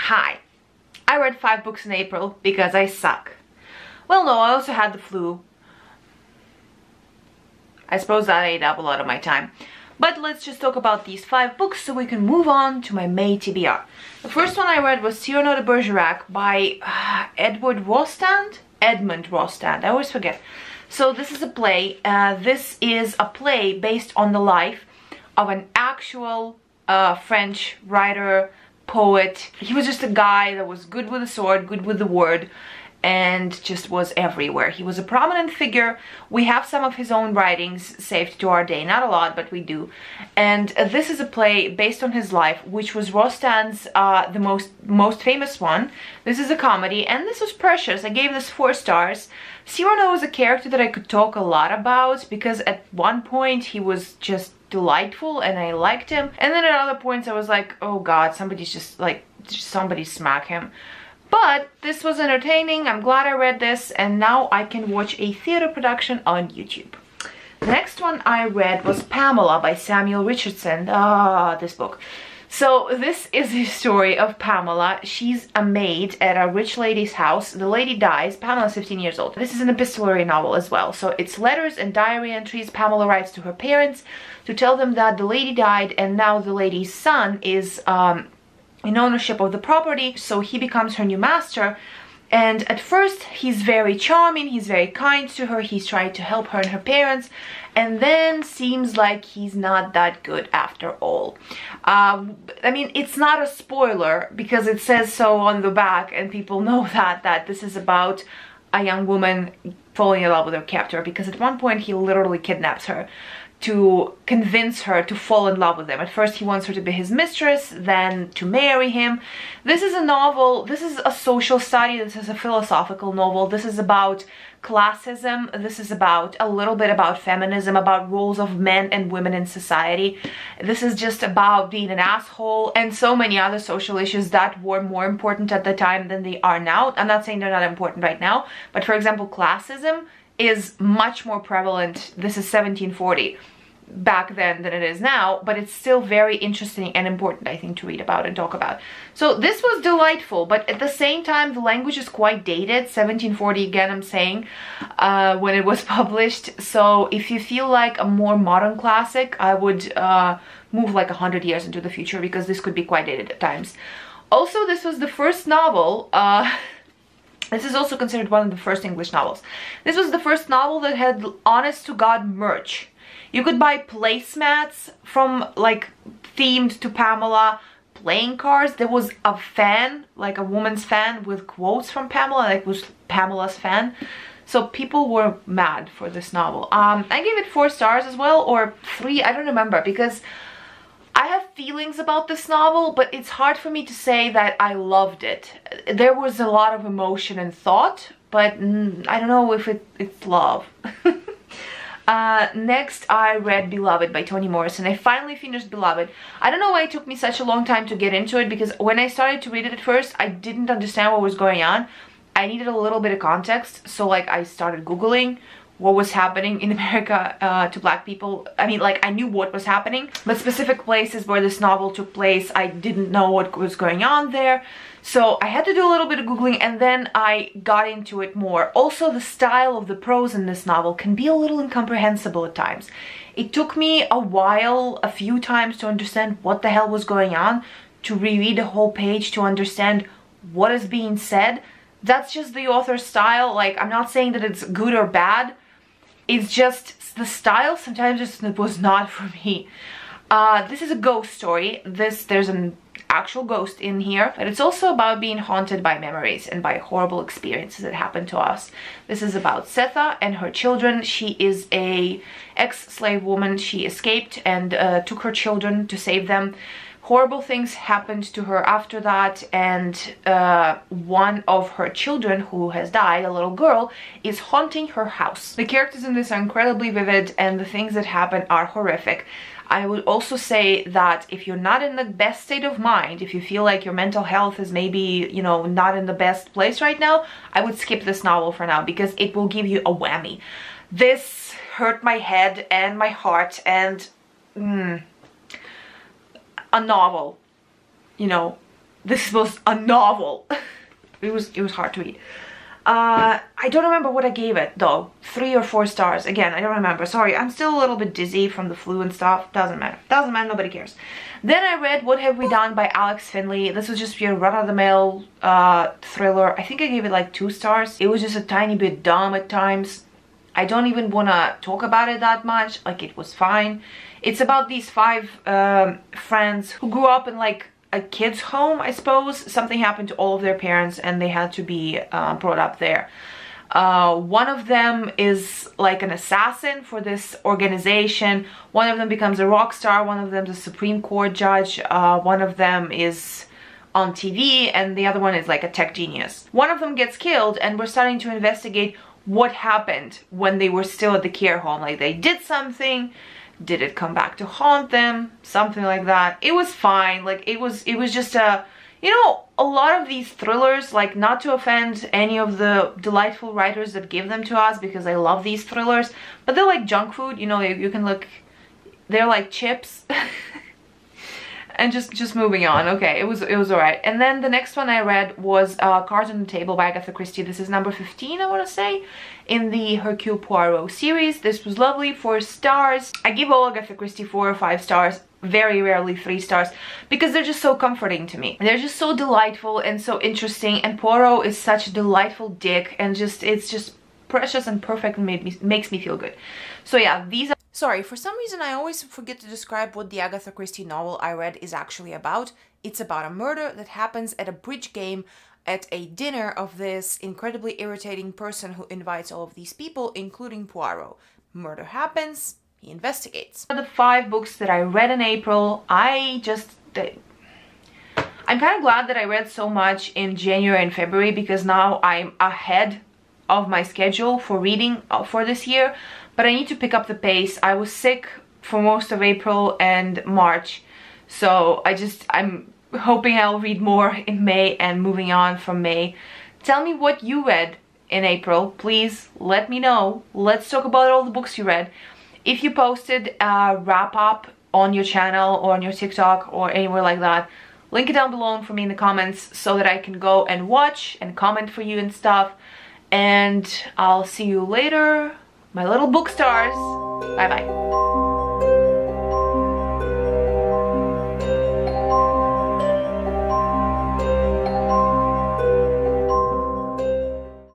Hi. I read 5 books in April because I suck. Well, no, I also had the flu. I suppose that ate up a lot of my time. But let's just talk about these 5 books so we can move on to my May TBR. The first one I read was Cyrano de Bergerac by Edmond Rostand, I always forget. So this is a play. This is a play based on the life of an actual French writer, poet. He was just a guy that was good with the sword, good with the word, and just was everywhere. He was a prominent figure. We have some of his own writings saved to our day. Not a lot, but we do. And this is a play based on his life, which was Rostand's the most famous one. This is a comedy, and this was precious. I gave this 4 stars. Cyrano was a character that I could talk a lot about because at one point he was just delightful and I liked him, and then at other points I was like, oh god, somebody smack him. But this was entertaining. I'm glad I read this, and now I can watch a theater production on YouTube. The next one I read was Pamela by Samuel Richardson. This book. So this is the story of Pamela. She's a maid at a rich lady's house. The lady dies. Pamela's 15 years old. This is an epistolary novel as well. So it's letters and diary entries Pamela writes to her parents to tell them that the lady died, and now the lady's son is in ownership of the property, so he becomes her new master. And at first he's very charming, he's very kind to her, he's trying to help her and her parents, and then seems like he's not that good after all. I mean, it's not a spoiler because it says so on the back and people know that this is about a young woman falling in love with her captor, because at one point he literally kidnaps her to convince her to fall in love with him. At first he wants her to be his mistress, then to marry him. This is a novel, this is a social study, this is a philosophical novel, this is about classism, this is about a little bit about feminism, about roles of men and women in society. This is just about being an asshole and so many other social issues that were more important at the time than they are now. I'm not saying they're not important right now, but for example, classism is much more prevalent. This is 1740 back then than it is now, but it's still very interesting and important, I think, to read about and talk about. So this was delightful, but at the same time the language is quite dated. 1740 again, I'm saying, when it was published. So if you feel like a more modern classic, I would move like 100 years into the future, because this could be quite dated at times. Also, this was the first novel this is also considered one of the first English novels. This was the first novel that had honest-to-God merch. You could buy placemats from, like, themed to Pamela, playing cards. There was a fan, like a woman's fan with quotes from Pamela, like it was Pamela's fan. So people were mad for this novel. I gave it 4 stars as well, or 3, I don't remember, because I have feelings about this novel, but it's hard for me to say that I loved it. There was a lot of emotion and thought, but I don't know if it's love. Next I read Beloved by Toni Morrison. I finally finished Beloved. I don't know why it took me such a long time to get into it, because when I started to read it at first, I didn't understand what was going on. I needed a little bit of context, so like I started Googling what was happening in America to black people. I mean, like, I knew what was happening, but specific places where this novel took place, I didn't know what was going on there. So I had to do a little bit of Googling, and then I got into it more. Also, the style of the prose in this novel can be a little incomprehensible at times. It took me a while, a few times, to understand what the hell was going on, to reread the whole page to understand what is being said. That's just the author's style. Like, I'm not saying that it's good or bad. It's just the style sometimes just was not for me. This is a ghost story. There's an actual ghost in here, but it's also about being haunted by memories and by horrible experiences that happened to us. This is about Setha and her children. She is a ex-slave woman. She escaped and took her children to save them. Horrible things happened to her after that, and one of her children who has died, a little girl, is haunting her house. The characters in this are incredibly vivid, and the things that happen are horrific. I would also say that if you're not in the best state of mind, if you feel like your mental health is maybe, you know, not in the best place right now, I would skip this novel for now, because it will give you a whammy. This hurt my head and my heart, and a novel, you know, this was a novel. It was hard to read. I don't remember what I gave it though. 3 or 4 stars. Again, I don't remember. Sorry, I'm still a little bit dizzy from the flu and stuff. Doesn't matter. Doesn't matter, nobody cares. Then I read What Have We Done by Alex Finley. This was just your run-of-the-mill thriller. I think I gave it like 2 stars. It was just a tiny bit dumb at times. I don't even want to talk about it that much. Like, it was fine. It's about these 5 friends who grew up in like a kid's home, I suppose. Something happened to all of their parents and they had to be brought up there. One of them is like an assassin for this organization. One of them becomes a rock star. One of them is a Supreme Court judge. One of them is on TV, and the other one is like a tech genius. One of them gets killed, and we're starting to investigate what happened when they were still at the care home. Like, they did something. Did it come back to haunt them? Something like that. It was fine. Like, it was just a, you know, a lot of these thrillers, like, not to offend any of the delightful writers that give them to us, because I love these thrillers, but they're like junk food, you know. You can look, they're like chips. And just moving on. Okay, it was all right. And then the next one I read was Cards on the Table by Agatha Christie. This is number 15, I want to say, in the Hercule Poirot series. This was lovely. 4 stars. I give all Agatha Christie 4 or 5 stars. Very rarely 3 stars, because they're just so comforting to me. They're just so delightful and so interesting, and Poirot is such a delightful dick, and it's just precious and perfect, and makes me feel good. So yeah, these are... Sorry, for some reason I always forget to describe what the Agatha Christie novel I read is actually about. It's about a murder that happens at a bridge game at a dinner of this incredibly irritating person who invites all of these people, including Poirot. Murder happens, he investigates. The 5 books that I read in April, I'm kind of glad that I read so much in January and February, because now I'm ahead of my schedule for reading for this year. But I need to pick up the pace. I was sick for most of April and March, so I'm hoping I'll read more in May and moving on from May. Tell me what you read in April. Please let me know. Let's talk about all the books you read. If you posted a wrap-up on your channel or on your TikTok or anywhere like that, link it down below for me in the comments so that I can go and watch and comment for you and stuff. And I'll see you later, my little book stars. Bye bye.